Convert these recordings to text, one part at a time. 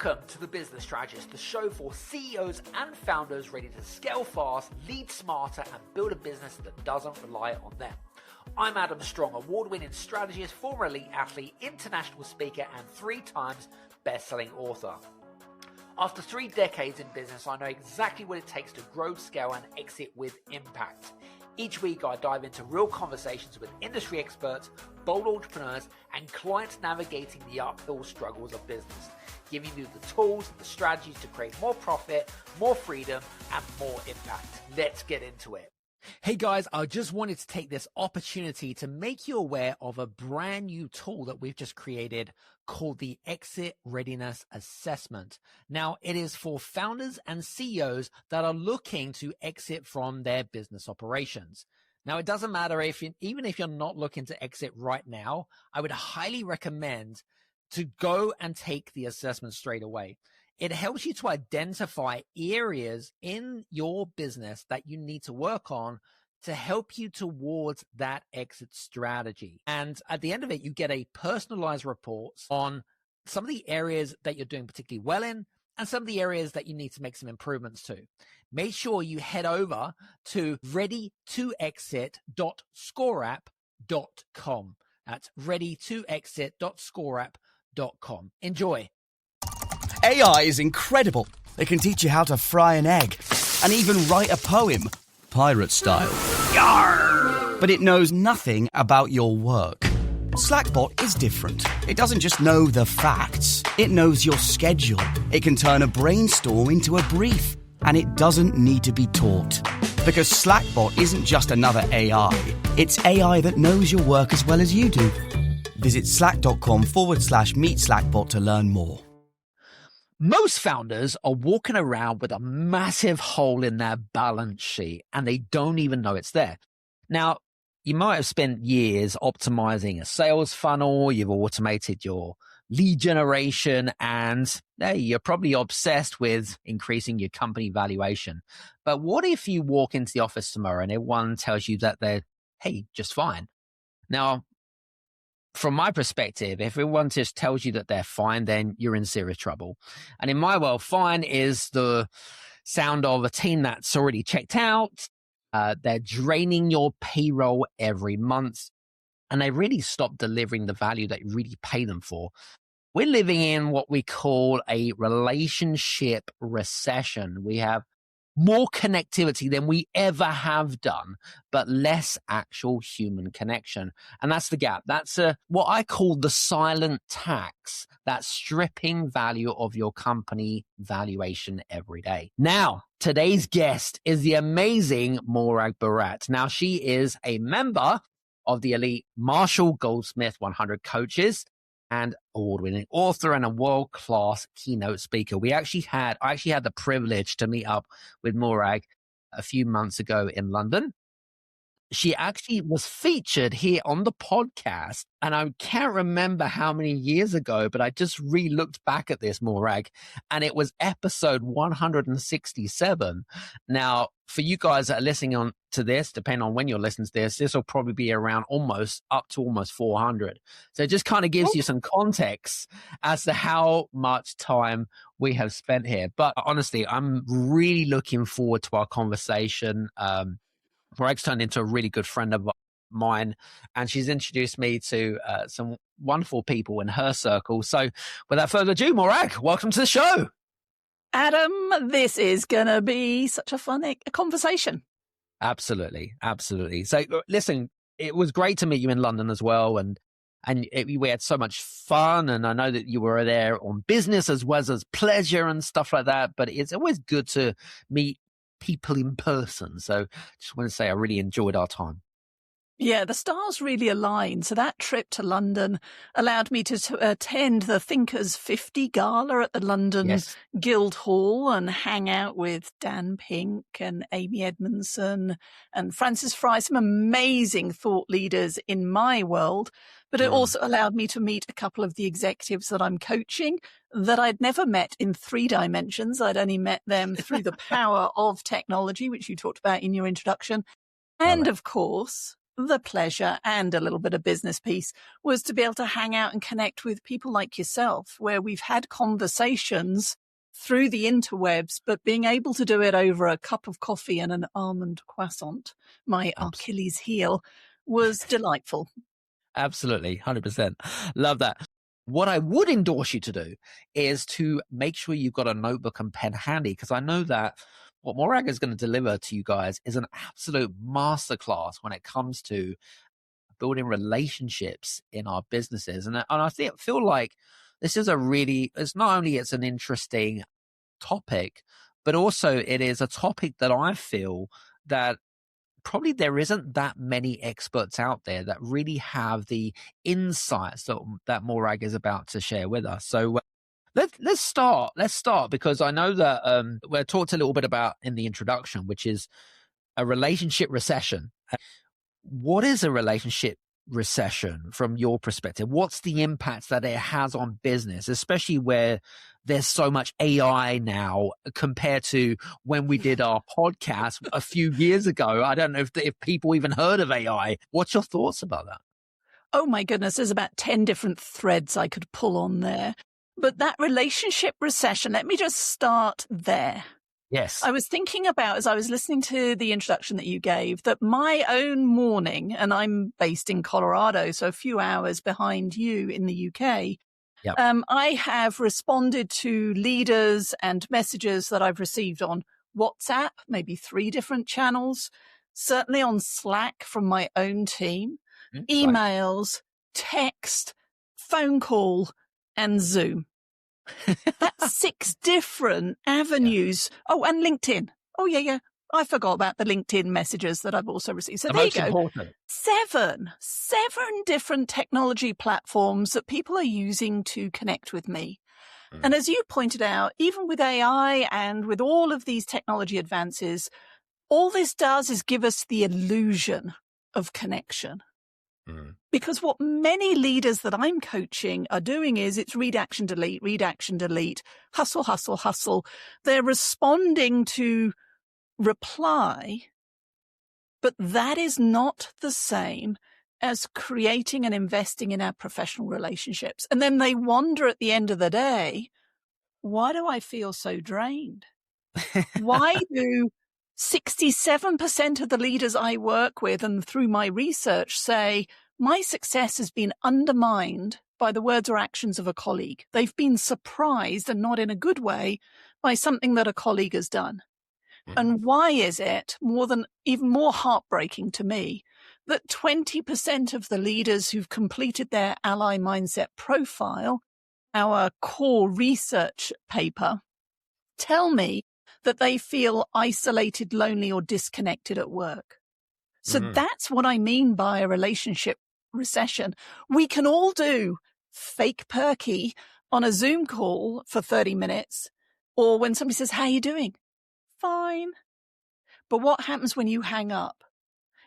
Welcome to The Business Strategist, the show for CEOs and founders ready to scale fast, lead smarter, and build a business that doesn't rely on them. I'm Adam Strong, award-winning strategist, former elite athlete, international speaker, and 3 times best-selling author. After 3 decades in business, I know exactly what it takes to grow, scale, and exit with impact. Each week, I dive into real conversations with industry experts, bold entrepreneurs, and clients navigating the uphill struggles of business, giving you the tools and the strategies to create more profit, more freedom, and more impact. Let's get into it. Hey guys, I just wanted to take this opportunity to make you aware of a brand new tool that we've just created called the Exit Readiness Assessment. Now, it is for founders and CEOs that are looking to exit from their business operations. Now, it doesn't matter even if you're not looking to exit right now, I would highly recommend to go and take the assessment straight away. It helps you to identify areas in your business that you need to work on to help you towards that exit strategy. And at the end of it, you get a personalized report on some of the areas that you're doing particularly well in and some of the areas that you need to make some improvements to. Make sure you head over to readytoexit.scoreapp.com. That's readytoexit.scoreapp.com. Enjoy. AI is incredible. It can teach you how to fry an egg and even write a poem, pirate style. Yarr! But it knows nothing about your work. Slackbot is different. It doesn't just know the facts. It knows your schedule. It can turn a brainstorm into a brief. And it doesn't need to be taught. Because Slackbot isn't just another AI. It's AI that knows your work as well as you do. Visit slack.com/meet Slackbot to learn more. Most founders are walking around with a massive hole in their balance sheet and they don't even know it's there. Now, you might have spent years optimizing a sales funnel, you've automated your lead generation, and hey, you're probably obsessed with increasing your company valuation. But what if you walk into the office tomorrow and everyone tells you that they're, hey, just fine? Now, from my perspective, if everyone just tells you that they're fine, then you're in serious trouble. And in my world, fine is the sound of a team that's already checked out. They're draining your payroll every month, and they really stop delivering the value that you really pay them for. We're living in what we call a relationship recession. We have more connectivity than we ever have done, but less actual human connection. And that's the gap. That's what I call the silent tax that's stripping value of your company valuation every day. Now, today's guest is the amazing Morag Bharat. Now, she is a member of the elite Marshall Goldsmith 100 coaches and award-winning author and a world-class keynote speaker. I actually had the privilege to meet up with Morag a few months ago in London. She actually was featured here on the podcast, and I can't remember how many years ago, but I just re-looked back at this, Morag, and it was episode 167. Now, for you guys that are listening on to this, depending on when you're listening to this will probably be around almost 400. So it just kind of gives you some context as to how much time we have spent here. But honestly, I'm really looking forward to our conversation. Morag's turned into a really good friend of mine, and she's introduced me to some wonderful people in her circle. So without further ado, Morag, welcome to the show. Adam, this is going to be such a fun conversation. Absolutely. Absolutely. So listen, it was great to meet you in London as well. And we had so much fun. And I know that you were there on business as well as pleasure and stuff like that. But it's always good to meet people in person. So just want to say I really enjoyed our time. Yeah, the stars really aligned. So that trip to London allowed me to attend the Thinkers 50 Gala at the London Guildhall and hang out with Dan Pink and Amy Edmondson and Francis Fry, some amazing thought leaders in my world. But it also allowed me to meet a couple of the executives that I'm coaching that I'd never met in 3 dimensions. I'd only met them through the power of technology, which you talked about in your introduction. And of course, the pleasure and a little bit of business piece was to be able to hang out and connect with people like yourself, where we've had conversations through the interwebs, but being able to do it over a cup of coffee and an almond croissant, my Achilles heel, was delightful. Absolutely. 100%. Love that. What I would endorse you to do is to make sure you've got a notebook and pen handy, because I know that what Morag is going to deliver to you guys is an absolute masterclass when it comes to building relationships in our businesses. And I feel like this is it's not only it's an interesting topic, but also it is a topic that I feel that probably there isn't that many experts out there that really have the insights that Morag is about to share with us. So let's start because I know that we talked a little bit about in the introduction, which is a relationship recession. What is a relationship recession from your perspective? What's the impact that it has on business, especially where there's so much AI now compared to when we did our podcast a few years ago? I don't know if people even heard of AI. What's your thoughts about that? Oh my goodness, there's about 10 different threads I could pull on there. But that relationship recession, let me just start there. Yes. I was thinking about, as I was listening to the introduction that you gave, that my own morning, and I'm based in Colorado, so a few hours behind you in the UK, yep. I have responded to leaders and messages that I've received on WhatsApp, maybe 3 different channels, certainly on Slack from my own team, emails, text, phone call, and Zoom. That's 6 different avenues. Yeah. Oh, and LinkedIn. Oh, yeah. I forgot about the LinkedIn messages that I've also received. So there you go. Important. 7 different technology platforms that people are using to connect with me. And as you pointed out, even with AI and with all of these technology advances, all this does is give us the illusion of connection. Because what many leaders that I'm coaching are doing is it's read, action, delete, hustle, hustle, hustle. They're responding to reply, but that is not the same as creating and investing in our professional relationships. And then they wonder at the end of the day, why do I feel so drained? Why do 67% of the leaders I work with and through my research say, my success has been undermined by the words or actions of a colleague. They've been surprised, and not in a good way, by something that a colleague has done. And why is it even more heartbreaking to me that 20% of the leaders who've completed their ally mindset profile, our core research paper, tell me that they feel isolated, lonely, or disconnected at work? So that's what I mean by a relationship recession. We can all do fake perky on a Zoom call for 30 minutes, or when somebody says, how are you doing? Fine. But what happens when you hang up?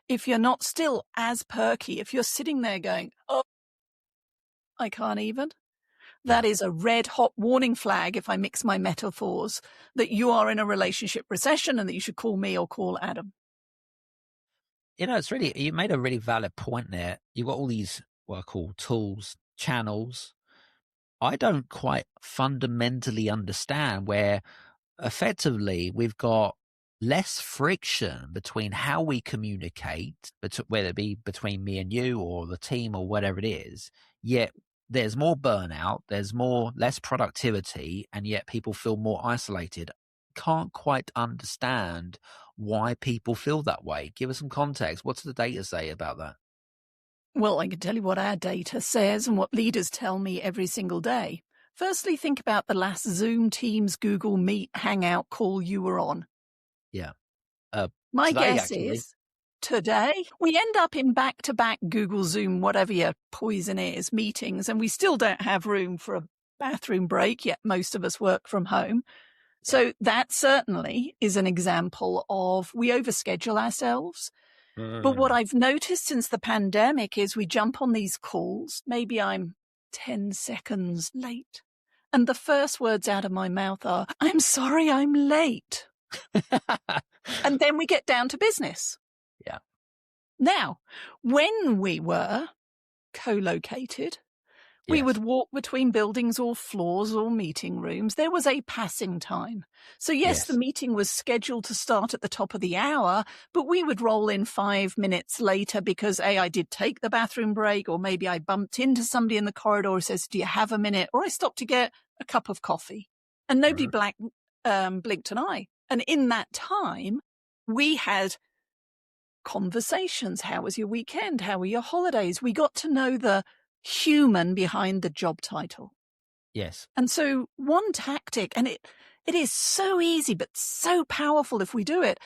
If you're not still as perky, if you're sitting there going, oh, I can't even. That is a red hot warning flag, if I mix my metaphors, that you are in a relationship recession and that you should call me or call Adam. You know, you made a really valid point there. You've got all these, what I call tools, channels. I don't quite fundamentally understand where effectively we've got less friction between how we communicate, whether it be between me and you or the team or whatever it is, yet there's more burnout, there's less productivity, and yet people feel more isolated. Can't quite understand why people feel that way. Give us some context. What's the data say about that? Well, I can tell you what our data says and what leaders tell me every single day. Firstly, think about the last Zoom, Teams, Google Meet, Hangout call you were on. Yeah. My guess is today we end up in back-to-back Google Zoom, whatever your poison is, meetings, and we still don't have room for a bathroom break, yet most of us work from home. So that certainly is an example of we overschedule ourselves. But what I've noticed since the pandemic is we jump on these calls. Maybe I'm 10 seconds late. And the first words out of my mouth are, I'm sorry, I'm late. And then we get down to business. Yeah. Now, when we were co-located, we Yes. would walk between buildings or floors or meeting rooms. There was a passing time. So yes, the Yes. meeting was scheduled to start at the top of the hour, but we would roll in 5 minutes later because I did take the bathroom break, or maybe I bumped into somebody in the corridor who says, do you have a minute? Or I stopped to get a cup of coffee. And nobody blinked an eye. And in that time, we had conversations. How was your weekend? How were your holidays? We got to know the human behind the job title. Yes. And so one tactic, and it is so easy but so powerful if we do it,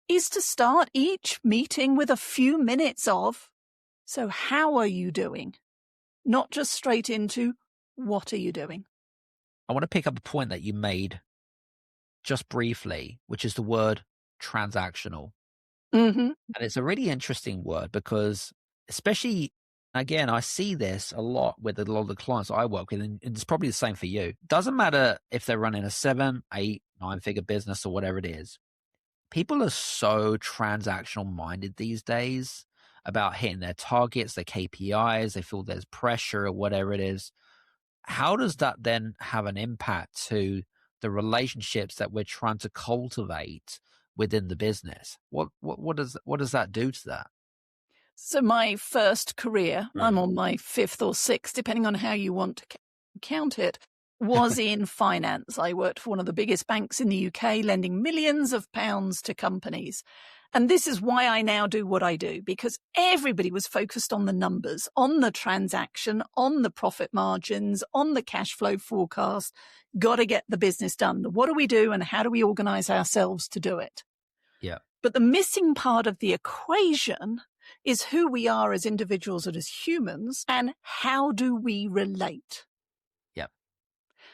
is to start each meeting with a few minutes of, so how are you doing? Not just straight into, what are you doing? I want to pick up a point that you made just briefly, which is the word transactional. Mm-hmm. And it's a really interesting word because, especially, again, I see this a lot with a lot of the clients I work with, and it's probably the same for you. Doesn't matter if they're running a 7, 8, 9-figure business or whatever it is. People are so transactional minded these days about hitting their targets, their KPIs. They feel there's pressure or whatever it is. How does that then have an impact to the relationships that we're trying to cultivate within the business? What does that do to that? So my first career, I'm on my 5th or 6th, depending on how you want to count it, was in finance. I worked for one of the biggest banks in the UK, lending millions of pounds to companies. And this is why I now do what I do, because everybody was focused on the numbers, on the transaction, on the profit margins, on the cash flow forecast. Got to get the business done. What do we do and how do we organize ourselves to do it? Yeah. But the missing part of the equation is who we are as individuals and as humans, and how do we relate? Yep.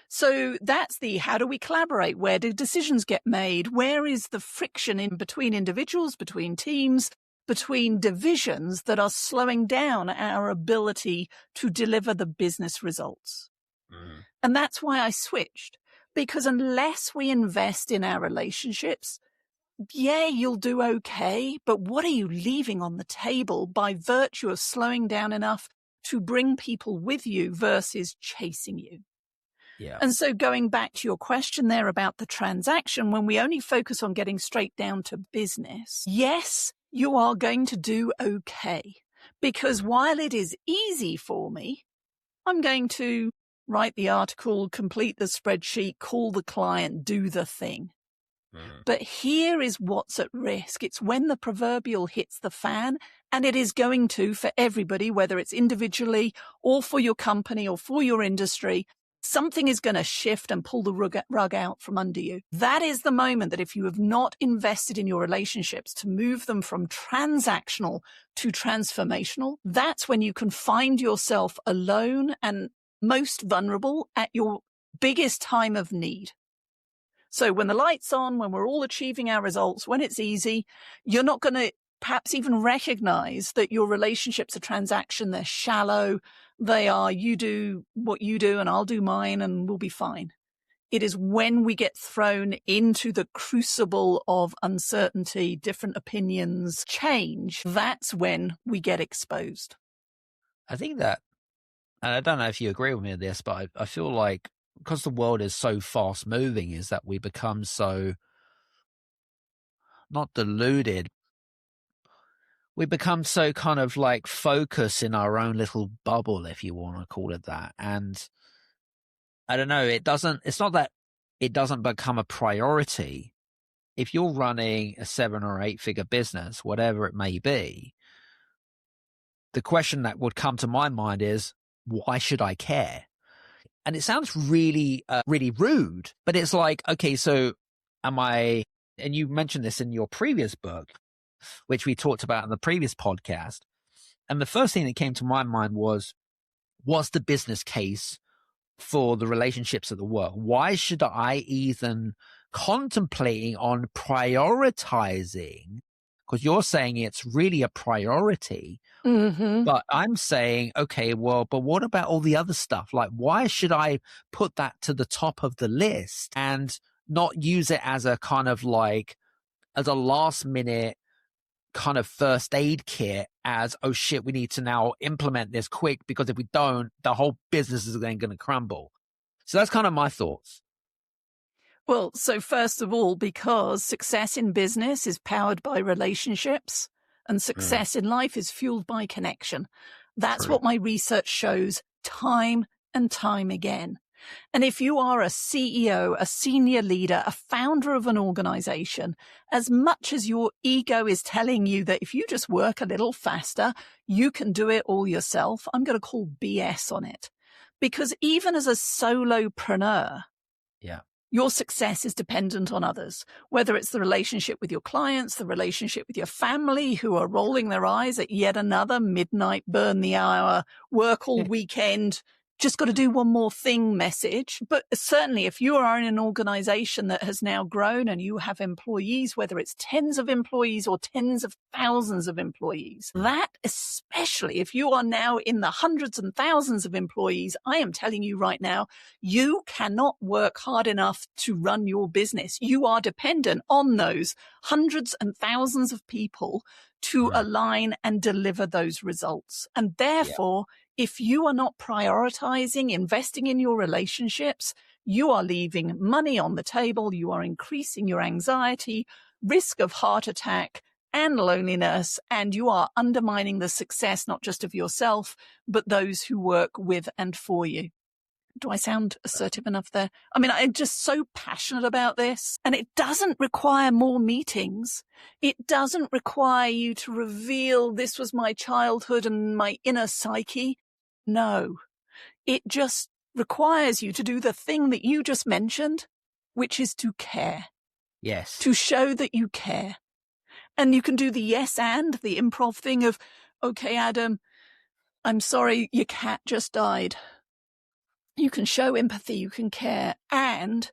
So that's the how do we collaborate? Where do decisions get made? Where is the friction in between individuals, between teams, between divisions that are slowing down our ability to deliver the business results? And that's why I switched, because unless we invest in our relationships, yeah, you'll do okay, but what are you leaving on the table by virtue of slowing down enough to bring people with you versus chasing you? Yeah. And so going back to your question there about the transaction, when we only focus on getting straight down to business, yes, you are going to do okay. Because while it is easy for me, I'm going to write the article, complete the spreadsheet, call the client, do the thing. But here is what's at risk. It's when the proverbial hits the fan, and it is going to for everybody, whether it's individually or for your company or for your industry, something is going to shift and pull the rug out from under you. That is the moment that if you have not invested in your relationships to move them from transactional to transformational, that's when you can find yourself alone and most vulnerable at your biggest time of need. So when the light's on, when we're all achieving our results, when it's easy, you're not going to perhaps even recognize that your relationships are transaction. They're shallow. They are, you do what you do and I'll do mine and we'll be fine. It is when we get thrown into the crucible of uncertainty, different opinions, change, that's when we get exposed. I think that, and I don't know if you agree with me on this, but I feel like because the world is so fast moving, is that we become so, not deluded, we become so kind of like focused in our own little bubble, if you want to call it that. And I don't know, it's not that it doesn't become a priority. If you're running a 7 or 8 figure business, whatever it may be, the question that would come to my mind is, why should I care? And it sounds really, really rude, but it's like, okay, so and you mentioned this in your previous book, which we talked about in the previous podcast. And the first thing that came to my mind was, what's the business case for the relationships of the work? Why should I even contemplating on prioritizing? Because you're saying it's really a priority. Mm-hmm. But I'm saying, okay, well, but what about all the other stuff? Like, why should I put that to the top of the list and not use it as a kind of like, as a last minute kind of first aid kit as, oh shit, we need to now implement this quick, because if we don't, the whole business is then going to crumble. So that's kind of my thoughts. Well, so first of all, because success in business is powered by relationships and success in life is fueled by connection. That's what my research shows time and time again. And if you are a CEO, a senior leader, a founder of an organization, as much as your ego is telling you that if you just work a little faster, you can do it all yourself, I'm going to call BS on it. Because even as a solopreneur, your success is dependent on others, whether it's the relationship with your clients, the relationship with your family who are rolling their eyes at yet another midnight, burn the hour, work all weekend, just got to do one more thing message. But certainly if you are in an organization that has now grown and you have employees, whether it's tens of employees or tens of thousands of employees, that especially if you are now in the hundreds and thousands of employees, I am telling you right now, you cannot work hard enough to run your business. You are dependent on those hundreds and thousands of people to align and deliver those results. And therefore, if you are not prioritizing investing in your relationships, you are leaving money on the table. You are increasing your anxiety, risk of heart attack and loneliness, and you are undermining the success, not just of yourself, but those who work with and for you. Do I sound assertive enough there? I mean, I'm just so passionate about this, and it doesn't require more meetings. It doesn't require you to reveal this was my childhood and my inner psyche. No, it just requires you to do the thing that you just mentioned, which is to care. Yes. To show that you care. And you can do the yes and, the improv thing of, okay, Adam, I'm sorry, your cat just died. You can show empathy, you can care. And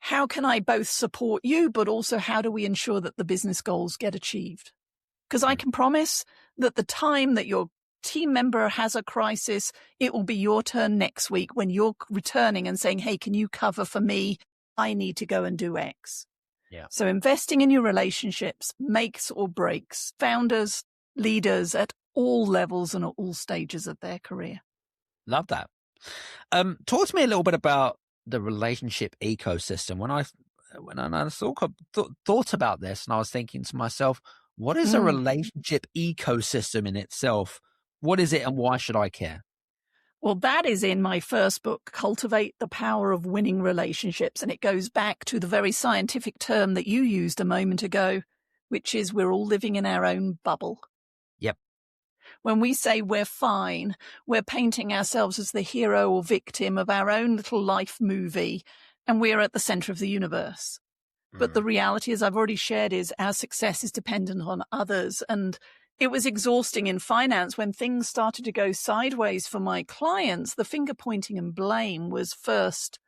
how can I both support you, but also how do we ensure that the business goals get achieved? Because I can promise that the time that your team member has a crisis, it will be your turn next week when you're returning and saying, hey, can you cover for me? I need to go and do X. Yeah. So investing in your relationships makes or breaks founders, leaders at all levels and at all stages of their career. Love that. Talk to me a little bit about the relationship ecosystem. When I thought about this, and I was thinking to myself, what is a relationship ecosystem in itself? What is it and why should I care? Well, that is in my first book, Cultivate the Power of Winning Relationships. And it goes back to the very scientific term that you used a moment ago, which is we're all living in our own bubble. Yep. When we say we're fine, we're painting ourselves as the hero or victim of our own little life movie, and we're at the center of the universe. But the reality, as I've already shared, is our success is dependent on others. And it was exhausting in finance when things started to go sideways for my clients. The finger pointing and blame was first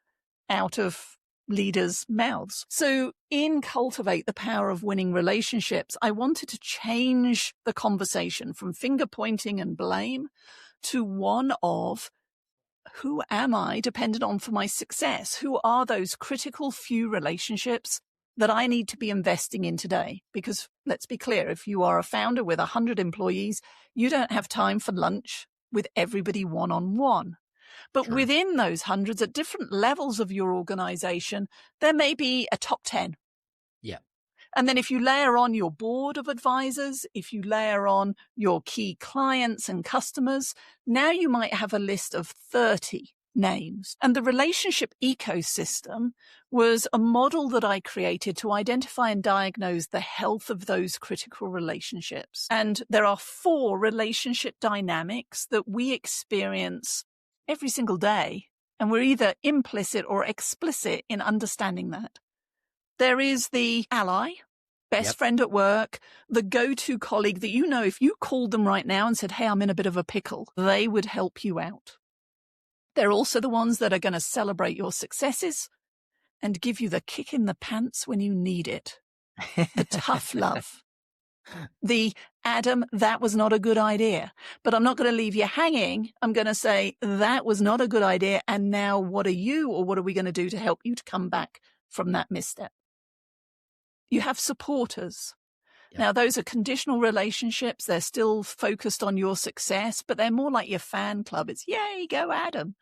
out of leaders' mouths. So in Cultivate the Power of Winning Relationships, I wanted to change the conversation from finger pointing and blame to one of who am I dependent on for my success? Who are those critical few relationships that I need to be investing in today? Because let's be clear, if you are a founder with 100 employees, you don't have time for lunch with everybody one-on-one. But within those hundreds, at different levels of your organization, there may be a top 10. Yeah. And then if you layer on your board of advisors, if you layer on your key clients and customers, now you might have a list of 30 names. And the relationship ecosystem was a model that I created to identify and diagnose the health of those critical relationships. And there are 4 relationship dynamics that we experience every single day. And we're either implicit or explicit in understanding that. There is the ally, best friend at work, the go-to colleague that you know if you called them right now and said, hey, I'm in a bit of a pickle, they would help you out. They're also the ones that are going to celebrate your successes and give you the kick in the pants when you need it. The tough love. The Adam, that was not a good idea, but I'm not going to leave you hanging. I'm going to say that was not a good idea. And now what are you or what are we going to do to help you to come back from that misstep? You have supporters. Yeah. Now, those are conditional relationships. They're still focused on your success, but they're more like your fan club. It's, yay, go Adam.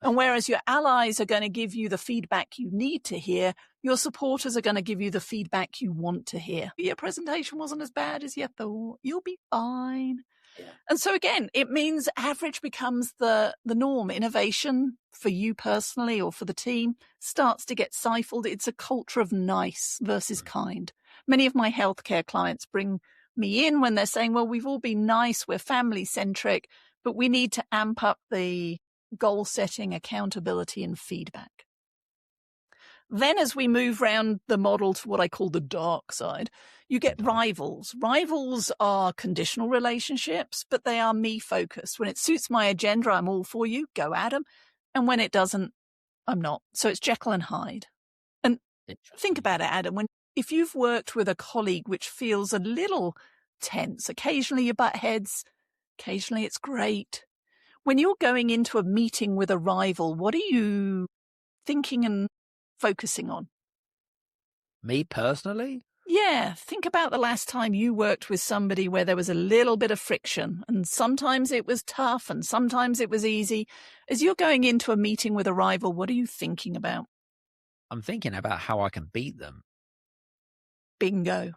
And whereas your allies are going to give you the feedback you need to hear, your supporters are going to give you the feedback you want to hear. Your presentation wasn't as bad as you thought. You'll be fine. Yeah. And so again, it means average becomes the norm. Innovation for you personally or for the team starts to get stifled. It's a culture of nice versus kind. Many of my healthcare clients bring me in when they're saying, well, we've all been nice, we're family centric, but we need to amp up the goal setting, accountability, and feedback. Then as we move around the model to what I call the dark side, you get rivals. Rivals are conditional relationships, but they are me focused. When it suits my agenda, I'm all for you, go Adam. And when it doesn't, I'm not. So it's Jekyll and Hyde. And think about it, Adam, if you've worked with a colleague which feels a little tense, occasionally you butt heads, occasionally it's great. When you're going into a meeting with a rival, what are you thinking and focusing on? Me personally? Yeah, think about the last time you worked with somebody where there was a little bit of friction, and sometimes it was tough and sometimes it was easy. As you're going into a meeting with a rival, what are you thinking about? I'm thinking about how I can beat them. Bingo.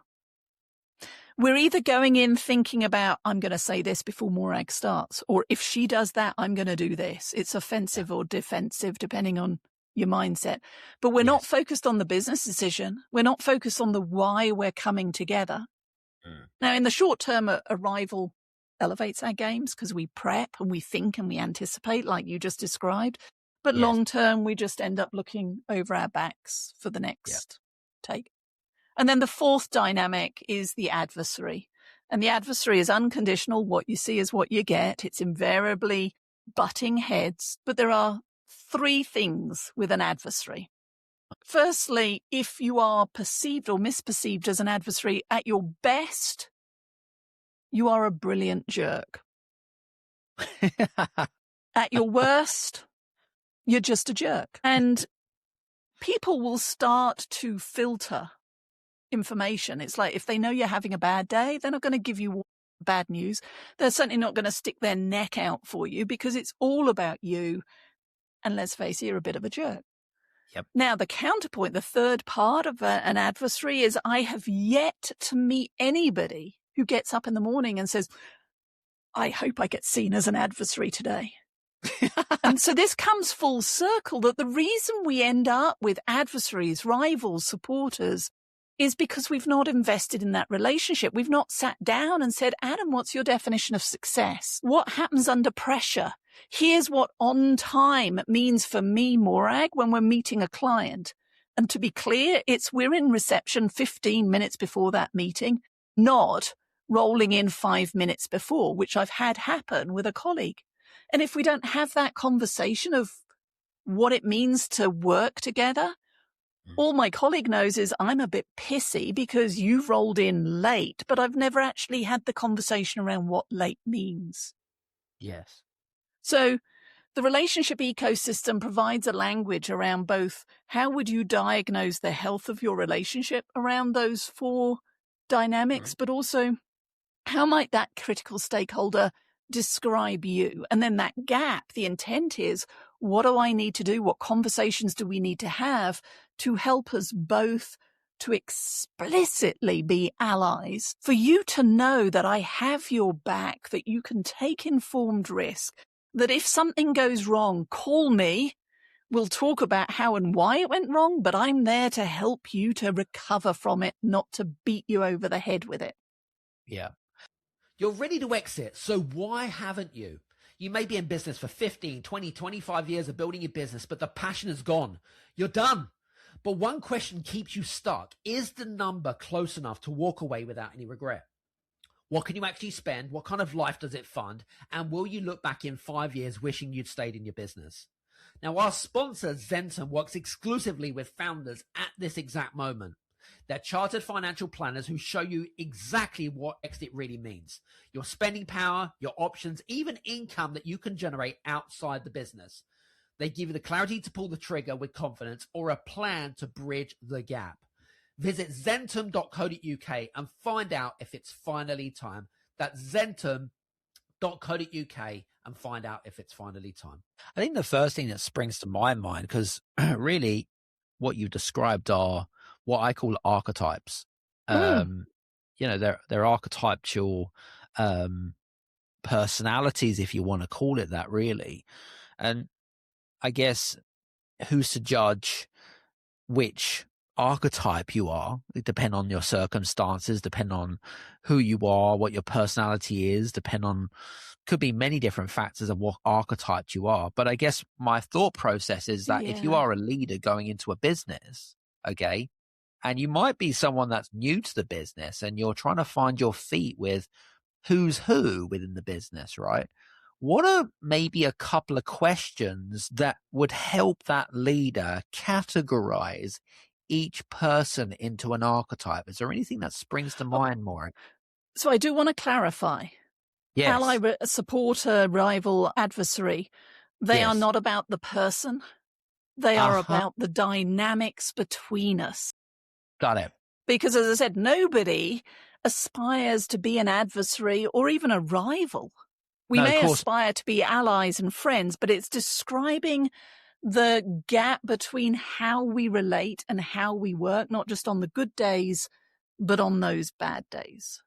We're either going in thinking about, I'm going to say this before Morag starts, or if she does that, I'm going to do this. It's offensive or defensive, depending on your mindset. But we're not focused on the business decision. We're not focused on the why we're coming together. Now, in the short term, a rival elevates our games because we prep and we think and we anticipate, like you just described. But long term, we just end up looking over our backs for the next take. And then the fourth dynamic is the adversary. And the adversary is unconditional. What you see is what you get. It's invariably butting heads. But there are three things with an adversary. Firstly, if you are perceived or misperceived as an adversary, at your best, you are a brilliant jerk. At your worst, you're just a jerk. And people will start to filter information. It's like if they know you're having a bad day, they're not going to give you bad news. They're certainly not going to stick their neck out for you because it's all about you. And let's face it, you're a bit of a jerk. Yep. Now, the counterpoint, the third part of an adversary is I have yet to meet anybody who gets up in the morning and says, I hope I get seen as an adversary today. And so this comes full circle that the reason we end up with adversaries, rivals, supporters, is because we've not invested in that relationship. We've not sat down and said, Adam, what's your definition of success? What happens under pressure? Here's what on time means for me, Morag, when we're meeting a client. And to be clear, we're in reception 15 minutes before that meeting, not rolling in 5 minutes before, which I've had happen with a colleague. And if we don't have that conversation of what it means to work together, all my colleague knows is I'm a bit pissy because you've rolled in late, but I've never actually had the conversation around what late means. Yes. So the relationship ecosystem provides a language around both how would you diagnose the health of your relationship around those four dynamics, but also how might that critical stakeholder describe you? And then that gap, the intent is, what do I need to do? What conversations do we need to have to help us both to explicitly be allies? For you to know that I have your back, that you can take informed risk, that if something goes wrong, call me. We'll talk about how and why it went wrong, but I'm there to help you to recover from it, not to beat you over the head with it. Yeah. You're ready to exit, so why haven't you? You may be in business for 15, 20, 25 years of building your business, but the passion is gone. You're done. But one question keeps you stuck. Is the number close enough to walk away without any regret? What can you actually spend? What kind of life does it fund? And will you look back in 5 years wishing you'd stayed in your business? Now, our sponsor, Zenton, works exclusively with founders at this exact moment. They're chartered financial planners who show you exactly what exit really means. Your spending power, your options, even income that you can generate outside the business. They give you the clarity to pull the trigger with confidence or a plan to bridge the gap. Visit zentum.co.uk and find out if it's finally time. That's zentum.co.uk and find out if it's finally time. I think the first thing that springs to my mind, because really what you described are what I call archetypes. They're archetypal personalities, if you want to call it that, really. And I guess who's to judge which archetype you are? It depends on your circumstances, depend on who you are, what your personality is, could be many different factors of what archetype you are. But I guess my thought process is that if you are a leader going into a business, okay, and you might be someone that's new to the business and you're trying to find your feet with who's who within the business, right? What are maybe a couple of questions that would help that leader categorize each person into an archetype? Is there anything that springs to mind more? So I do want to clarify. Yes. Ally, supporter, rival, adversary, they are not about the person. They are about the dynamics between us. Got it. Because as I said, nobody aspires to be an adversary or even a rival. We may aspire to be allies and friends, but it's describing the gap between how we relate and how we work, not just on the good days, but on those bad days.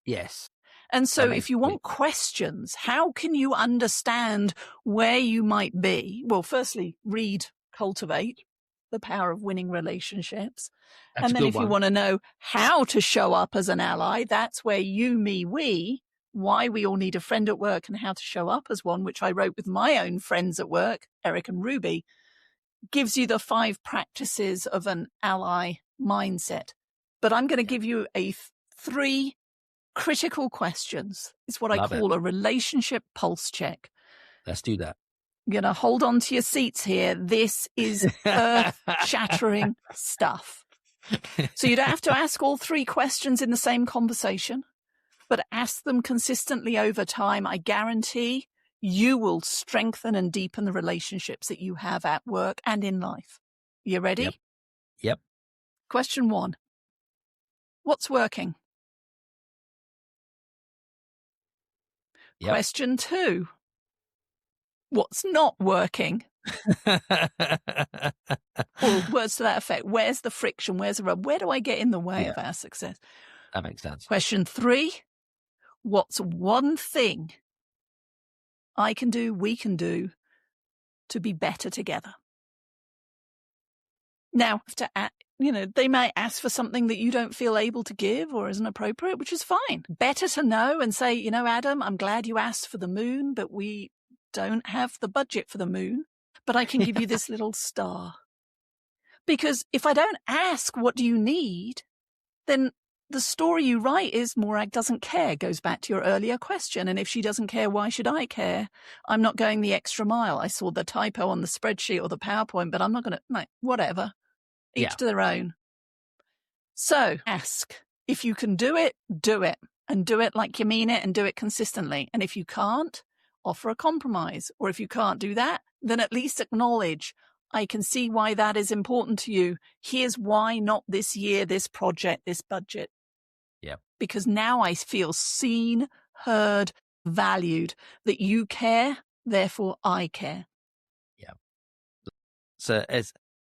Yes. And so if you want questions, how can you understand where you might be? Well, firstly, read Cultivate, The Power of Winning Relationships. And then if you want to know how to show up as an ally, that's where you, me, we, why we all need a friend at work and how to show up as one, which I wrote with my own friends at work, Eric and Ruby, gives you the 5 practices of an ally mindset. But I'm going to give you 3 critical questions. It's what I call a relationship pulse check. Let's do that. You're going to hold on to your seats here. This is earth-shattering stuff. So you don't have to ask all 3 questions in the same conversation, but ask them consistently over time. I guarantee you will strengthen and deepen the relationships that you have at work and in life. You ready? Yep. Question 1. What's working? Yep. Question 2. What's not working? Or words to that effect. Where's the friction? Where's the rub? Where do I get in the way of our success? That makes sense. Question 3. What's one thing I can do, we can do to be better together? Now, they might ask for something that you don't feel able to give or isn't appropriate, which is fine. Better to know and say, Adam, I'm glad you asked for the moon, but we don't have the budget for the moon, but I can give you this little star. Because if I don't ask, what do you need? Then the story you write is Morag doesn't care, goes back to your earlier question. And if she doesn't care, why should I care? I'm not going the extra mile. I saw the typo on the spreadsheet or the PowerPoint, but I'm not going to, whatever. Each to their own. So ask. If you can do it, and do it like you mean it and do it consistently. And if you can't, offer a compromise. Or if you can't do that, then at least acknowledge, I can see why that is important to you. Here's why not this year, this project, this budget. Yeah. Because now I feel seen, heard, valued, that you care, therefore I care. Yeah. So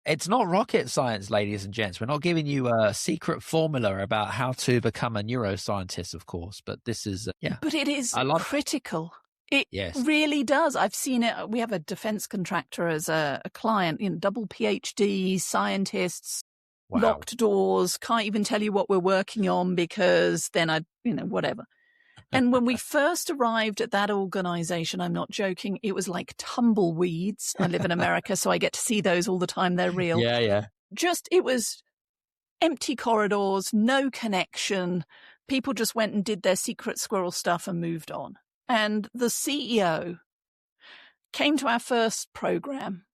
it's not rocket science, ladies and gents. We're not giving you a secret formula about how to become a neuroscientist, of course, but this is, But it is critical. It really does. I've seen it. We have a defense contractor as a client, double PhD, scientists, locked doors, can't even tell you what we're working on because then whatever. And when we first arrived at that organization, I'm not joking, it was like tumbleweeds. I live in America, so I get to see those all the time. They're real. Yeah. It was empty corridors, no connection. People just went and did their secret squirrel stuff and moved on. And the CEO came to our first program,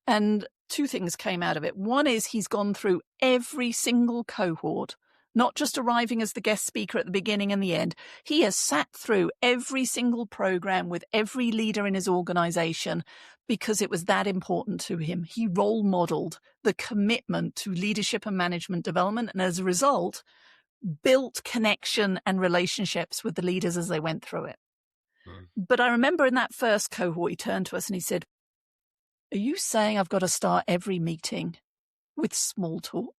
and 2 things came out of it. One is he's gone through every single cohort, not just arriving as the guest speaker at the beginning and the end. He has sat through every single program with every leader in his organization because it was that important to him. He role modeled the commitment to leadership and management development. And as a result, built connection and relationships with the leaders as they went through it. But I remember in that first cohort, he turned to us and he said, "Are you saying I've got to start every meeting with small talk?"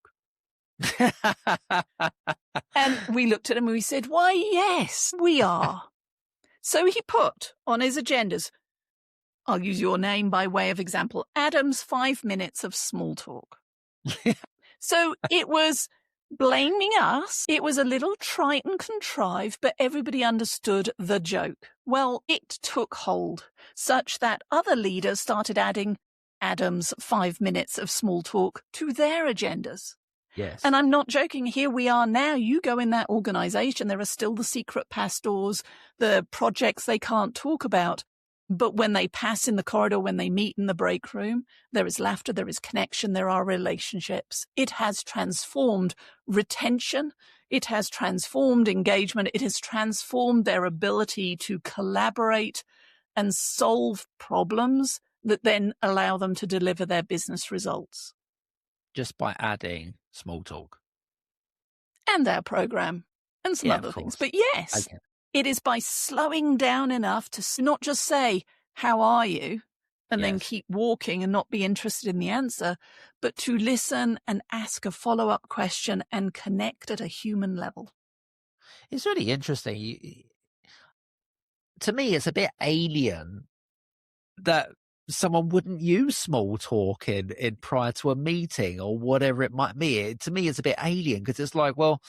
And we looked at him and we said, "Why, yes, we are." So he put on his agendas, I'll use your name by way of example, Adam's 5 minutes of small talk. So it was blaming us. It was a little trite and contrived, but everybody understood the joke. Well, it took hold such that other leaders started adding Adam's 5 minutes of small talk to their agendas. Yes. And I'm not joking. Here we are now. You go in that organization, there are still the secret pastors, the projects they can't talk about. But when they pass in the corridor, when they meet in the break room, there is laughter, there is connection, there are relationships. It has transformed retention. It has transformed engagement. It has transformed their ability to collaborate and solve problems that then allow them to deliver their business results. Just by adding small talk. And our program and some other things. But yes, okay. It is by slowing down enough to not just say, "How are you?" and then keep walking and not be interested in the answer, but to listen and ask a follow-up question and connect at a human level. It's really interesting. To me, it's a bit alien that someone wouldn't use small talk in prior to a meeting or whatever it might be. To me, it's a bit alien because it's like, well,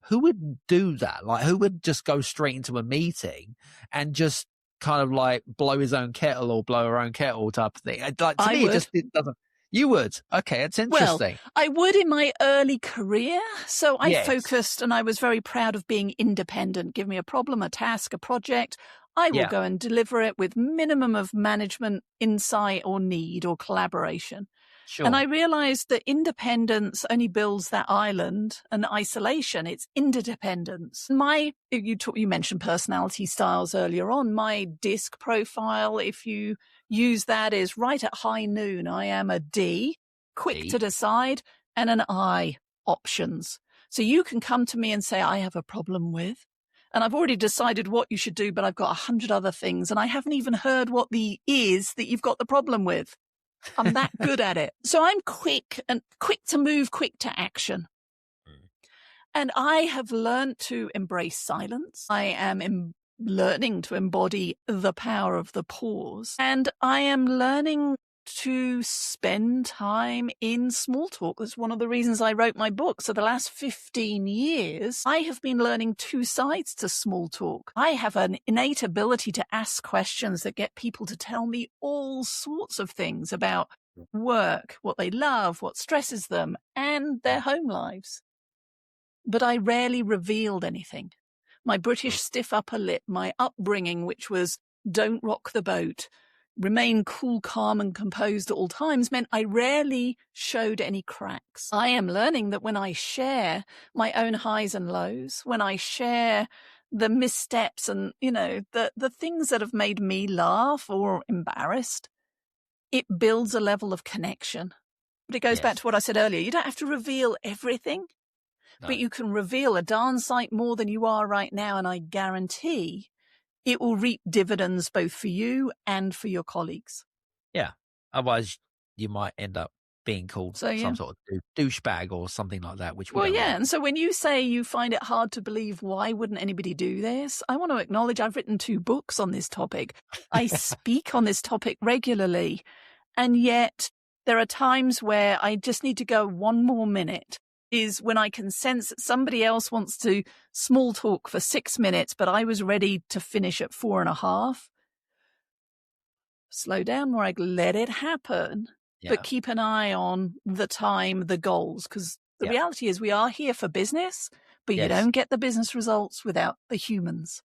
who would do that? Like, who would just go straight into a meeting and just kind of like blow his own kettle or blow her own kettle type of thing? Like, to me, it doesn't. You would. Okay, it's interesting. Well, I would in my early career. So I focused and I was very proud of being independent. Give me a problem, a task, a project. I will go and deliver it with minimum of management insight or need or collaboration. Sure. And I realized that independence only builds that island, and isolation, it's interdependence. You mentioned personality styles earlier on. My DISC profile, if you use that, is right at high noon. I am a D, quick to decide, and an I, options. So you can come to me and say, "I have a problem with," and I've already decided what you should do, but I've got 100 other things, and I haven't even heard what the is that you've got the problem with. I'm that good at it. So I'm quick to move, quick to action. And I have learned to embrace silence. I am learning to embody the power of the pause. And I am learning to spend time in small talk. That's one of the reasons I wrote my book. So the last 15 years, I have been learning two sides to small talk. I have an innate ability to ask questions that get people to tell me all sorts of things about work, what they love, what stresses them, and their home lives. But I rarely revealed anything. My British stiff upper lip, my upbringing, which was don't rock the boat, remain cool, calm, and composed at all times, meant I rarely showed any cracks. I am learning that when I share my own highs and lows, when I share the missteps and, the things that have made me laugh or embarrassed, it builds a level of connection. But it goes back to what I said earlier. You don't have to reveal everything, but you can reveal a darn sight more than you are right now, and I guarantee it will reap dividends both for you and for your colleagues. Yeah. Otherwise, you might end up being called some sort of douchebag or something like that. And so when you say you find it hard to believe, why wouldn't anybody do this? I want to acknowledge I've written 2 books on this topic. I speak on this topic regularly. And yet there are times where I just need to go one more minute. Is when I can sense that somebody else wants to small talk for 6 minutes, but I was ready to finish at 4.5. Slow down, more like let it happen, but keep an eye on the time, the goals, because the reality is we are here for business, but you don't get the business results without the humans.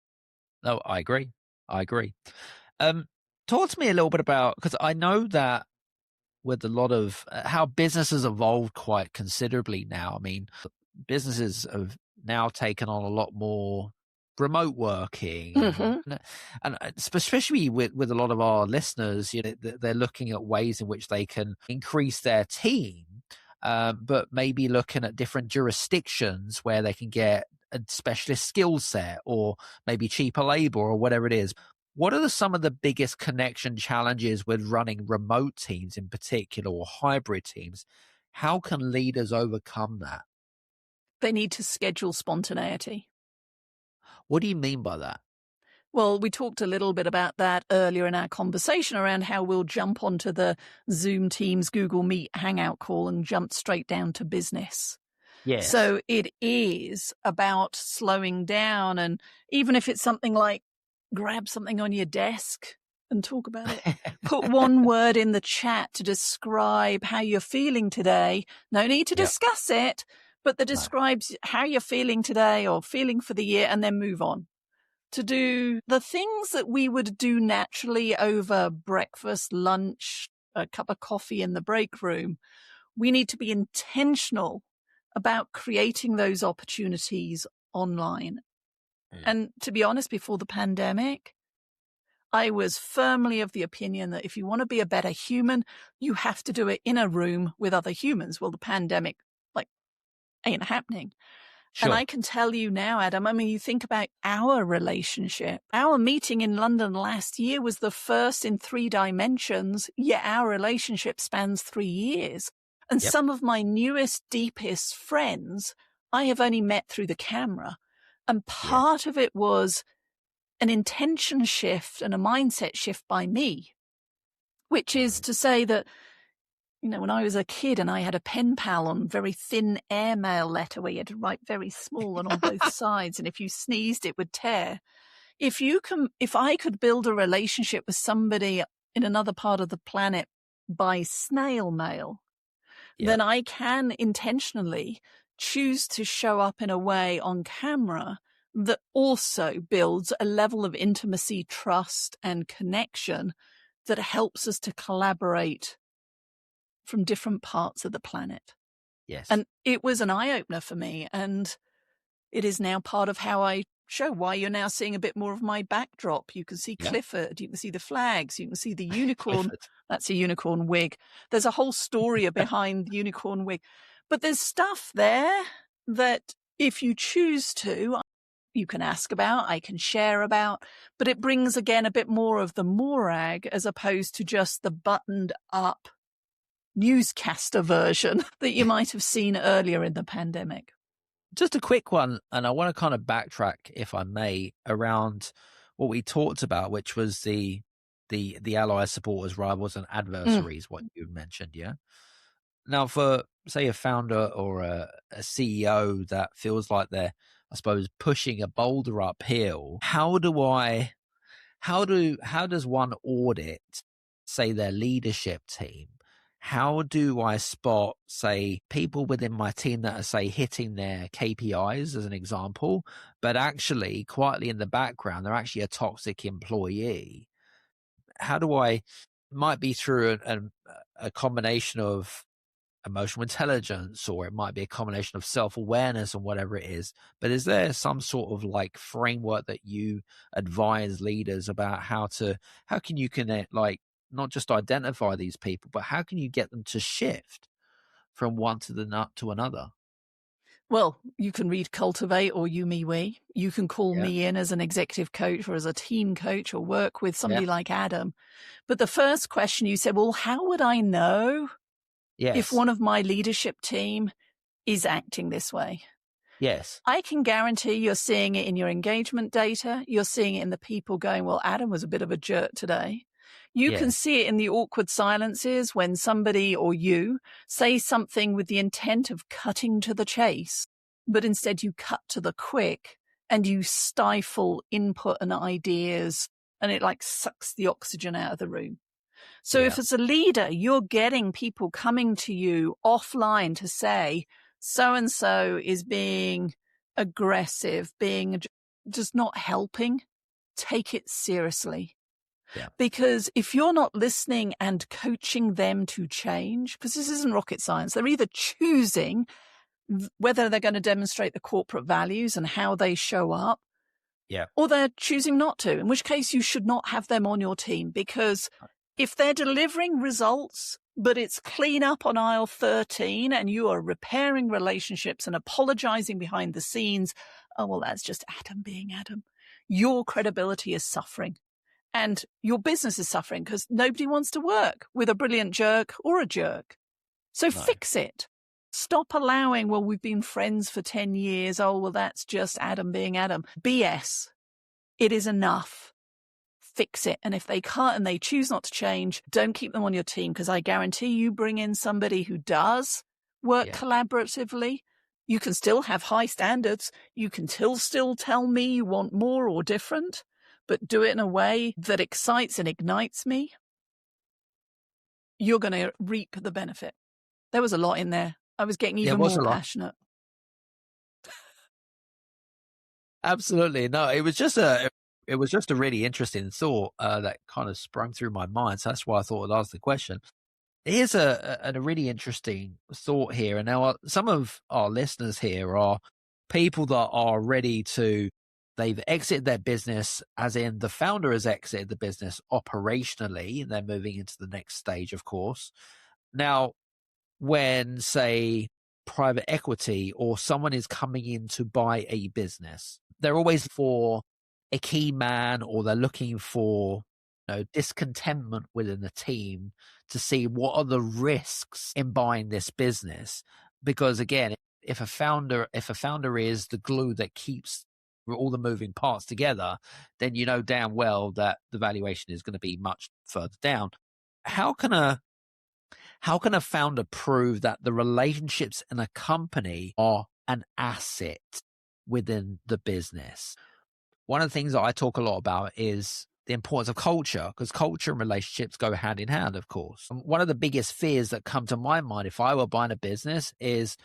No, I agree. Talk to me a little bit about, because I know that with a lot of how business has evolved quite considerably now. I mean, businesses have now taken on a lot more remote working, and especially with a lot of our listeners, they're looking at ways in which they can increase their team but maybe looking at different jurisdictions where they can get a specialist skill set or maybe cheaper labor or whatever it is. What are some of the biggest connection challenges with running remote teams in particular, or hybrid teams? How can leaders overcome that? They need to schedule spontaneity. What do you mean by that? Well, we talked a little bit about that earlier in our conversation around how we'll jump onto the Zoom, Teams, Google Meet hangout call and jump straight down to business. Yes. So it is about slowing down. And even if it's something like grab something on your desk and talk about it, put one word in the chat to describe how you're feeling today. No need to discuss it, but that describes how you're feeling today or feeling for the year, and then move on. To do the things that we would do naturally over breakfast, lunch, a cup of coffee in the break room, we need to be intentional about creating those opportunities online. And to be honest, before the pandemic, I was firmly of the opinion that if you want to be a better human, you have to do it in a room with other humans. Well, the pandemic, ain't happening. Sure. And I can tell you now, Adam, I mean, you think about our relationship. Our meeting in London last year was the first in 3 dimensions, yet our relationship spans 3 years. And some of my newest, deepest friends, I have only met through the camera. And part of it was an intention shift and a mindset shift by me, which is to say that, when I was a kid and I had a pen pal on very thin airmail letter where you had to write very small and on both sides, and if you sneezed, it would tear. If I could build a relationship with somebody in another part of the planet by snail mail, then I can intentionally choose to show up in a way on camera that also builds a level of intimacy, trust, and connection that helps us to collaborate from different parts of the planet. Yes. And it was an eye-opener for me, and it is now part of how I show why you're now seeing a bit more of my backdrop. You can see Clifford, you can see the flags, you can see the unicorn. That's a unicorn wig. There's a whole story behind the unicorn wig. But there's stuff there that if you choose to, you can ask about, I can share about, but it brings again a bit more of the morag as opposed to just the buttoned up newscaster version that you might have seen earlier in the pandemic. Just a quick one, and I want to kind of backtrack, if I may, around what we talked about, which was the allies, supporters, rivals, and adversaries, what you mentioned, Now, for, say, a founder or a CEO that feels like they're, I suppose, pushing a boulder uphill, how does one audit, say, their leadership team? How do I spot, say, people within my team that are, say, hitting their KPIs, as an example, but actually quietly in the background, they're actually a toxic employee? How do I, might be through a combination of emotional intelligence, or it might be a combination of self-awareness and whatever it is. But is there some sort of framework that you advise leaders about how can you connect, not just identify these people, but how can you get them to shift from one to another? Well, you can read Cultivate or You, Me, We. You can call me in as an executive coach or as a team coach or work with somebody like Adam. But the first question you said, well, how would I know if one of my leadership team is acting this way? Yes. I can guarantee you're seeing it in your engagement data. You're seeing it in the people going, well, Adam was a bit of a jerk today. You can see it in the awkward silences when somebody or you say something with the intent of cutting to the chase, but instead you cut to the quick and you stifle input and ideas, and it sucks the oxygen out of the room. So if as a leader, you're getting people coming to you offline to say, so-and-so is being aggressive, being just not helping, take it seriously. Because if you're not listening and coaching them to change, because this isn't rocket science, they're either choosing whether they're going to demonstrate the corporate values and how they show up, or they're choosing not to, in which case you should not have them on your team, because if they're delivering results but it's clean up on aisle 13 and you are repairing relationships and apologizing behind the scenes, oh, well, that's just Adam being Adam. Your credibility is suffering and your business is suffering because nobody wants to work with a brilliant jerk or a jerk. So fix it. Stop allowing, well, we've been friends for 10 years. Oh, well, that's just Adam being Adam. BS. It is enough. Fix it. And if they can't and they choose not to change, don't keep them on your team because I guarantee you bring in somebody who does work collaboratively. You can still have high standards. You can still tell me you want more or different, but do it in a way that excites and ignites me. You're going to reap the benefit. There was a lot in there. I was getting even more passionate. Absolutely. No, it was just a really interesting thought that kind of sprung through my mind. So that's why I thought I'd ask the question. Here's a really interesting thought here. And now some of our listeners here are people that are ready to, they've exited their business, as in the founder has exited the business operationally, and they're moving into the next stage, of course. Now, when, say, private equity or someone is coming in to buy a business, they're always for a key man, or they're looking for, discontentment within the team to see what are the risks in buying this business. Because again, if a founder is the glue that keeps all the moving parts together, then you know damn well that the valuation is going to be much further down. How can a founder prove that the relationships in a company are an asset within the business? One of the things that I talk a lot about is the importance of culture, because culture and relationships go hand in hand, of course. One of the biggest fears that come to my mind if I were buying a business is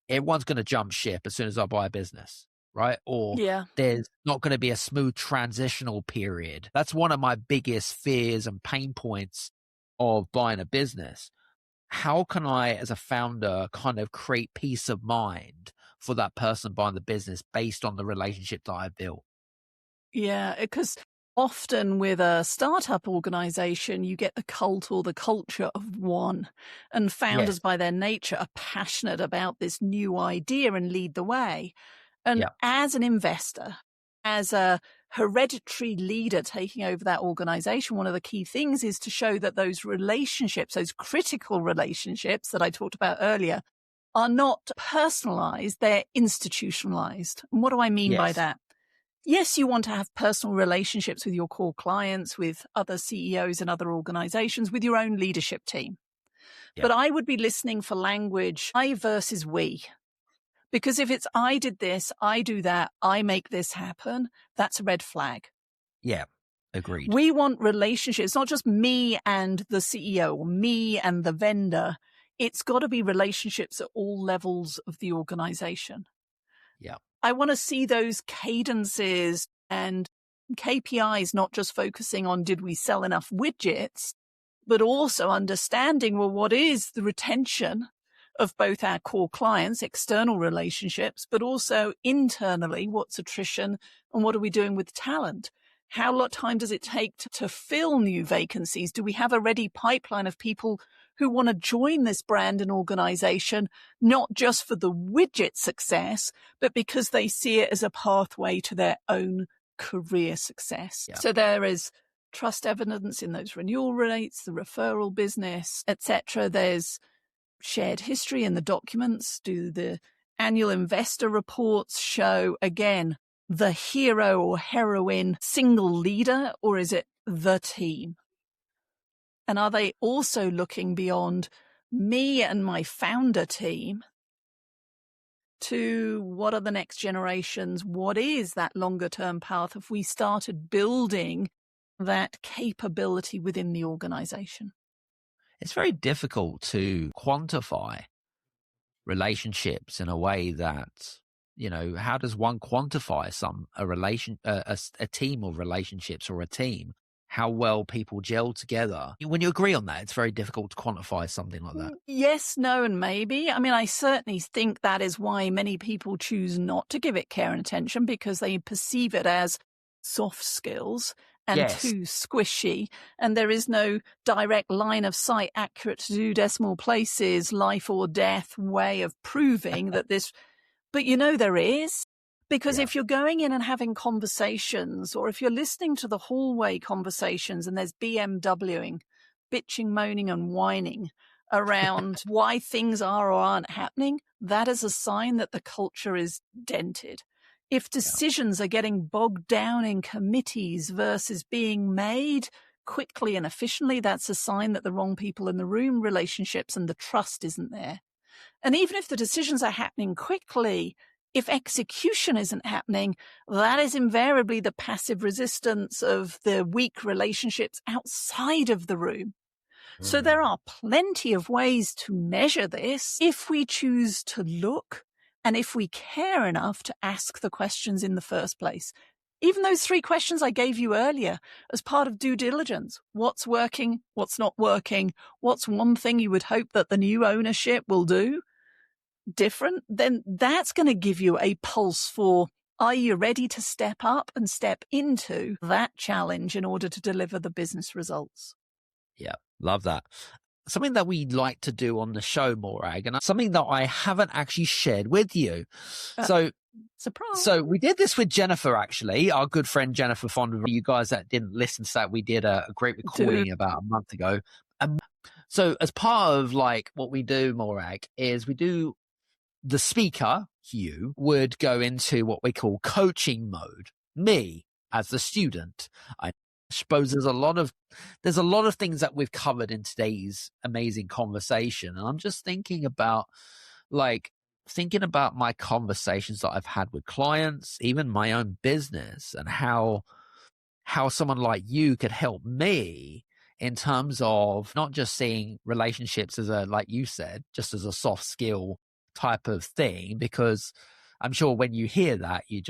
everyone's going to jump ship as soon as I buy a business, right? Or there's not going to be a smooth transitional period. That's one of my biggest fears and pain points of buying a business. How can I, as a founder, kind of create peace of mind for that person buying the business based on the relationship that I built? Yeah, because often with a startup organization, you get the cult or the culture of one. And founders by their nature are passionate about this new idea and lead the way. And as an investor, as a hereditary leader taking over that organization, one of the key things is to show that those relationships, those critical relationships that I talked about earlier, are not personalized, they're institutionalized. And what do I mean by that? Yes, you want to have personal relationships with your core clients, with other CEOs and other organizations, with your own leadership team. But I would be listening for language, I versus we. Because if it's I did this, I do that, I make this happen, that's a red flag. Yeah, agreed. We want relationships, not just me and the CEO or me and the vendor. It's got to be relationships at all levels of the organization. Yeah. I want to see those cadences and KPIs, not just focusing on did we sell enough widgets, but also understanding, well, what is the retention of both our core clients, external relationships, but also internally, what's attrition and what are we doing with talent? How long time does it take to fill new vacancies? Do we have a ready pipeline of people who want to join this brand and organization, not just for the widget success, but because they see it as a pathway to their own career success? Yeah. So there is trust evidence in those renewal rates, the referral business, etc. There's shared history in the documents. Do the annual investor reports show, again, the hero or heroine single leader, or is it the team? And are they also looking beyond me and my founder team to what are the next generations? What is that longer term path if we started building that capability within the organization? It's very difficult to quantify relationships in a way that, how does one quantify a team of relationships or a team? How well people gel together. When you agree on that, it's very difficult to quantify something like that. Yes, no, and maybe. I mean, I certainly think that is why many people choose not to give it care and attention, because they perceive it as soft skills and Yes. too squishy, and there is no direct line of sight, accurate to two decimal places, life or death way of proving that this. But there is. Because if you're going in and having conversations, or if you're listening to the hallway conversations and there's BMWing, bitching, moaning and whining around why things are or aren't happening, that is a sign that the culture is dented. If decisions are getting bogged down in committees versus being made quickly and efficiently, that's a sign that the wrong people in the room, relationships and the trust isn't there. And even if the decisions are happening quickly, if execution isn't happening, that is invariably the passive resistance of the weak relationships outside of the room. So there are plenty of ways to measure this if we choose to look and if we care enough to ask the questions in the first place. Even those 3 questions I gave you earlier as part of due diligence. What's working? What's not working? What's one thing you would hope that the new ownership will do different? Then that's going to give you a pulse for, are you ready to step up and step into that challenge in order to deliver the business results? Yeah, love that. Something that we like to do on the show, Morag, and something that I haven't actually shared with you. Surprise. So we did this with Jennifer, actually, our good friend Jennifer Fond. You guys that didn't listen to that, we did a great recording about a month ago. So as part of what we do, Morag, is we do the speaker, Hugh, would go into what we call coaching mode. Me, as the student, I suppose there's a lot of things that we've covered in today's amazing conversation. And I'm just thinking about my conversations that I've had with clients, even my own business, and how someone like you could help me in terms of not just seeing relationships as like you said, just as a soft skill type of thing, because I'm sure when you hear that, your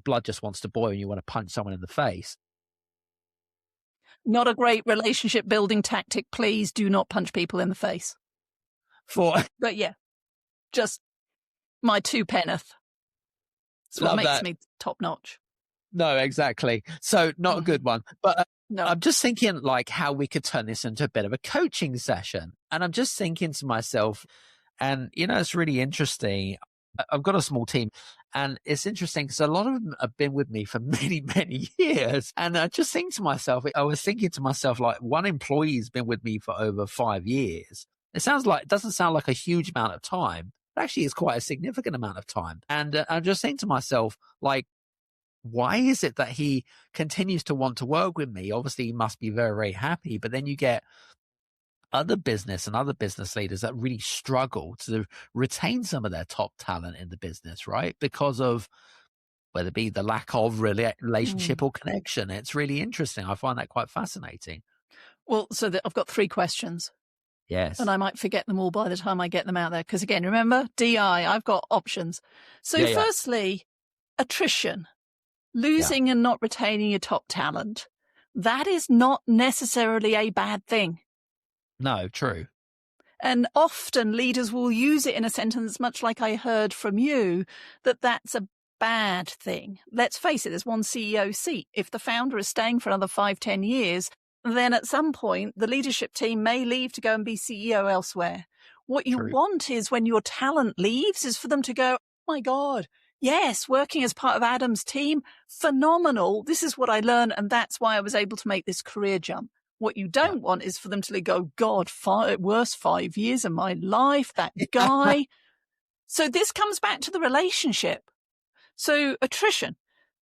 blood just wants to boil and you want to punch someone in the face. Not a great relationship building tactic. Please do not punch people in the face. But yeah, just my 2 penneth. That's what makes me top notch. No, exactly. So not a good one. But no. I'm just thinking how we could turn this into a bit of a coaching session. And I'm just thinking to myself, and it's really interesting. I've got a small team, and it's interesting because a lot of them have been with me for many, many years. And I was thinking to myself, one employee's been with me for over 5 years. It doesn't sound like a huge amount of time. But actually, it's quite a significant amount of time. And I'm just saying to myself, why is it that he continues to want to work with me? Obviously, he must be very, very happy. But then you get other business leaders that really struggle to retain some of their top talent in the business, right? Because of whether it be the lack of relationship or connection. It's really interesting. I find that quite fascinating. Well, so I've got 3 questions. Yes. And I might forget them all by the time I get them out there. Because again, remember, DI, I've got options. So firstly, attrition, losing and not retaining your top talent. That is not necessarily a bad thing. No, true. And often leaders will use it in a sentence, much like I heard from you, that's a bad thing. Let's face it, there's one CEO seat. If the founder is staying for another 5-10 years, then at some point the leadership team may leave to go and be CEO elsewhere. What you want is when your talent leaves is for them to go, oh my God, yes, working as part of Adam's team, phenomenal. This is what I learned, and that's why I was able to make this career jump. What you don't want is for them to go, God, worst 5 years of my life, that guy. So this comes back to the relationship. So attrition.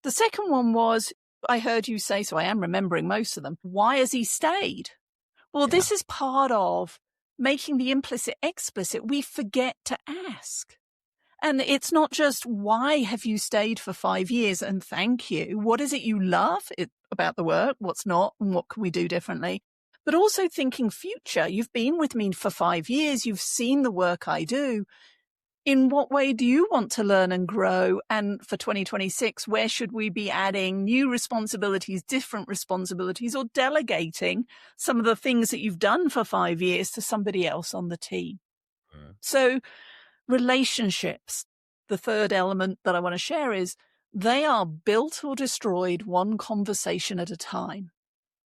The second one was, I heard you say, so I am remembering most of them. Why has he stayed? Well, this is part of making the implicit explicit. We forget to ask. And it's not just, why have you stayed for 5 years? And thank you. What is it you love about the work? What's not? And what can we do differently? But also thinking future. You've been with me for 5 years. You've seen the work I do. In what way do you want to learn and grow? And for 2026, where should we be adding new responsibilities, different responsibilities, or delegating some of the things that you've done for 5 years to somebody else on the team? So relationships. The third element that I want to share is They are built or destroyed one conversation at a time.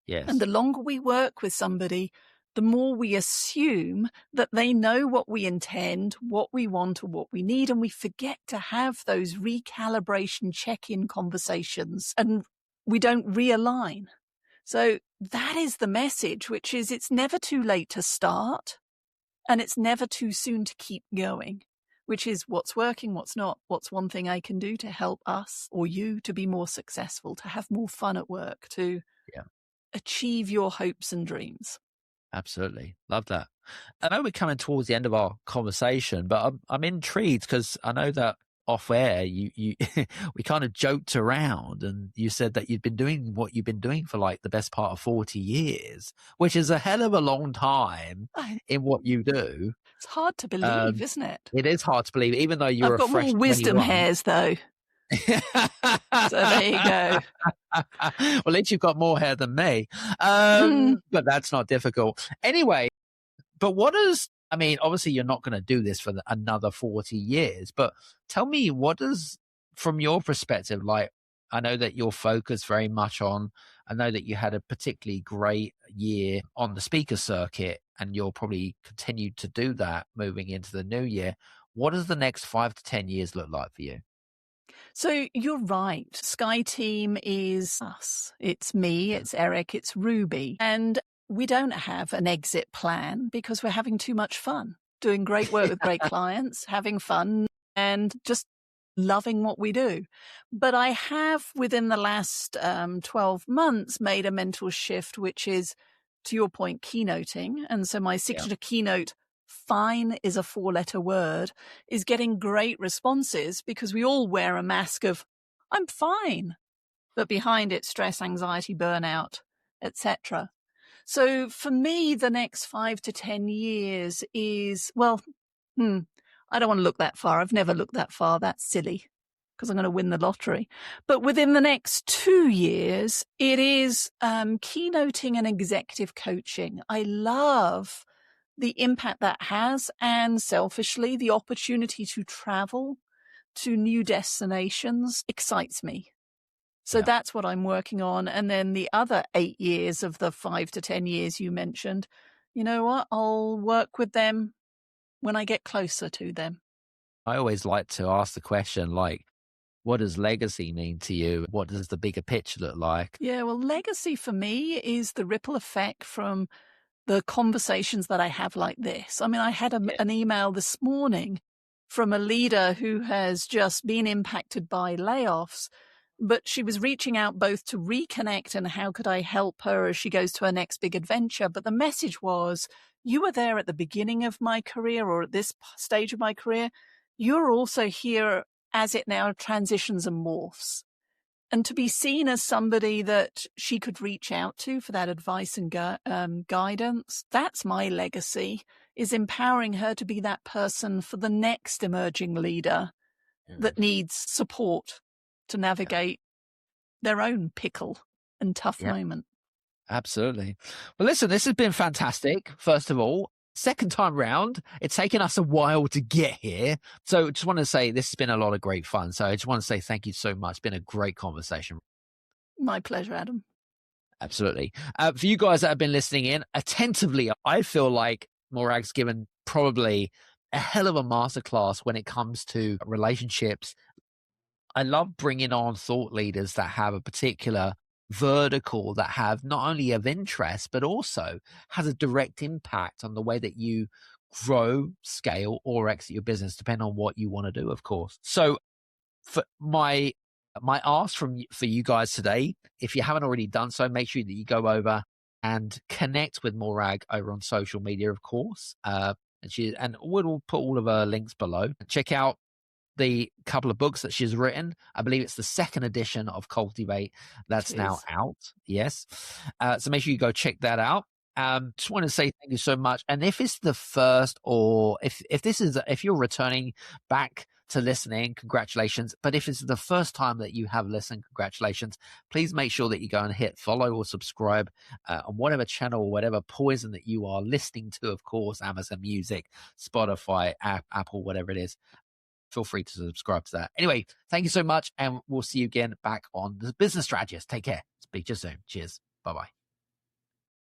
Yes. And the longer we work with somebody, the more we assume that they know what we intend, what we want, or what we need, and we forget to have those recalibration check-in conversations, and we don't realign. So that is the message, which is it's never too late to start, and it's never too soon to keep going, which is what's working, what's not, what's one thing I can do to help us or you to be more successful, to have more fun at work, to achieve your hopes and dreams. Absolutely. Love that. I know we're coming towards the end of our conversation, but I'm intrigued because I know that off air, you we kind of joked around and you said that you'd been doing what you've been doing for like the best part of 40 years, which is a hell of a long time in what you do. It's hard to believe, isn't it? It is hard to believe, even though you're I've got fresh more wisdom 21. hairs though. So there you go. Well, at least you've got more hair than me. But that's not difficult. Anyway, but obviously you're not going to do this for another 40 years, but tell me, what does, from your perspective, like, I know that you're focused very much on, I know that you had a particularly great year on the speaker circuit and you'll probably continue to do that moving into the new year. What does the next 5 to 10 years look like for you? So you're right. Sky Team is us. It's me, it's Eric, it's Ruby. And we don't have an exit plan because we're having too much fun, doing great work with great clients, having fun and just loving what we do. But I have, within the last 12 months, made a mental shift, which is, to your point, keynoting. And so my signature keynote, fine is a 4-letter word, is getting great responses because we all wear a mask of, I'm fine. But behind it, stress, anxiety, burnout, etc. So for me, the next 5 to 10 years is, I don't want to look that far. I've never looked that far. That's silly because I'm going to win the lottery. But within the next 2 years, it is keynoting and executive coaching. I love the impact that has, and selfishly, the opportunity to travel to new destinations excites me. So that's what I'm working on. And then the other 8 years of the 5 to 10 years you mentioned, you know what? I'll work with them when I get closer to them. I always like to ask the question, like, what does legacy mean to you? What does the bigger picture look like? Yeah, well, legacy for me is the ripple effect from the conversations that I have like this. I mean, I had an email this morning from a leader who has just been impacted by layoffs, but she was reaching out both to reconnect and how could I help her as she goes to her next big adventure. But the message was, you were there at the beginning of my career or at this stage of my career. You're also here as it now transitions and morphs. And to be seen as somebody that she could reach out to for that advice and guidance, that's my legacy, is empowering her to be that person for the next emerging leader that needs support to navigate their own pickle and tough moment. Absolutely. Well, listen, this has been fantastic, first of all. Second time round, it's taken us a while to get here. So I just want to say this has been a lot of great fun. So I just want to say thank you so much. It's been a great conversation. My pleasure, Adam. Absolutely. For you guys that have been listening in attentively, I feel like Morag's given probably a hell of a masterclass when it comes to relationships. I love bringing on thought leaders that have a particular vertical that have not only of interest, but also has a direct impact on the way that you grow, scale, or exit your business, depending on what you want to do, of course. So for my ask for you guys today, if you haven't already done so, make sure that you go over and connect with Morag over on social media, of course. And we'll put all of her links below. Check out the couple of books that she's written. I believe it's the second edition of Cultivate that's now out. Yes. So make sure you go check that out. Just want to say thank you so much. And if it's the first, or if you're returning back to listening, congratulations. But if it's the first time that you have listened, congratulations. Please make sure that you go and hit follow or subscribe on whatever channel or whatever poison that you are listening to, of course, Amazon Music, Spotify, Apple, whatever it is. feel free to subscribe to that. Anyway, thank you so much. And we'll see you again back on The Business Strategist. Take care. Speak to you soon. Cheers. Bye-bye.